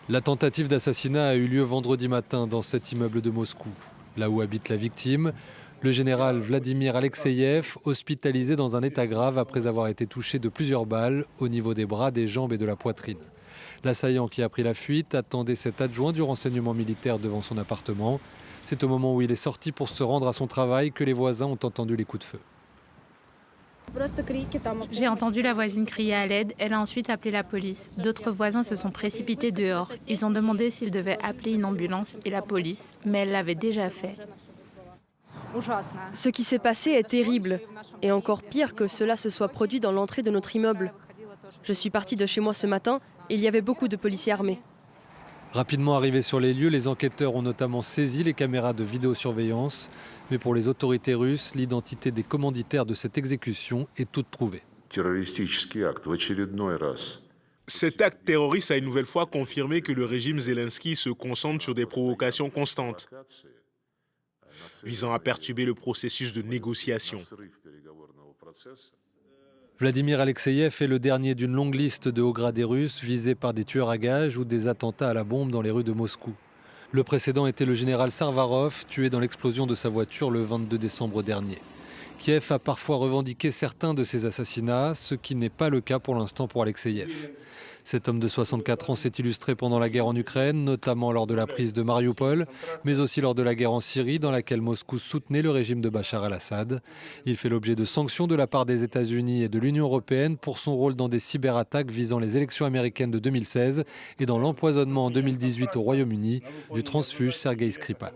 La tentative d'assassinat a eu lieu vendredi matin dans cet immeuble de Moscou, là où habite la victime, le général Vladimir Alexeyev, hospitalisé dans un état grave après avoir été touché de plusieurs balles au niveau des bras, des jambes et de la poitrine. L'assaillant qui a pris la fuite attendait cet adjoint du renseignement militaire devant son appartement. C'est au moment où il est sorti pour se rendre à son travail que les voisins ont entendu les coups de feu. J'ai entendu la voisine crier à l'aide, elle a ensuite appelé la police. D'autres voisins se sont précipités dehors. Ils ont demandé s'ils devaient appeler une ambulance et la police, mais elle l'avait déjà fait. Ce qui s'est passé est terrible. Et encore pire que cela se soit produit dans l'entrée de notre immeuble. Je suis partie de chez moi ce matin et il y avait beaucoup de policiers armés. Rapidement arrivés sur les lieux, les enquêteurs ont notamment saisi les caméras de vidéosurveillance. Mais pour les autorités russes, l'identité des commanditaires de cette exécution est toute trouvée. Cet acte terroriste a une nouvelle fois confirmé que le régime Zelensky se concentre sur des provocations constantes, visant à perturber le processus de négociation. Vladimir Alexeyev est le dernier d'une longue liste de hauts gradés russes visés par des tueurs à gages ou des attentats à la bombe dans les rues de Moscou. Le précédent était le général Sarvarov, tué dans l'explosion de sa voiture le 22 décembre dernier. Kiev a parfois revendiqué certains de ces assassinats, ce qui n'est pas le cas pour l'instant pour Alexeyev. Cet homme de 64 ans s'est illustré pendant la guerre en Ukraine, notamment lors de la prise de Mariupol, mais aussi lors de la guerre en Syrie, dans laquelle Moscou soutenait le régime de Bachar el-Assad. Il fait l'objet de sanctions de la part des États-Unis et de l'Union européenne pour son rôle dans des cyberattaques visant les élections américaines de 2016 et dans l'empoisonnement en 2018 au Royaume-Uni du transfuge Sergei Skripal.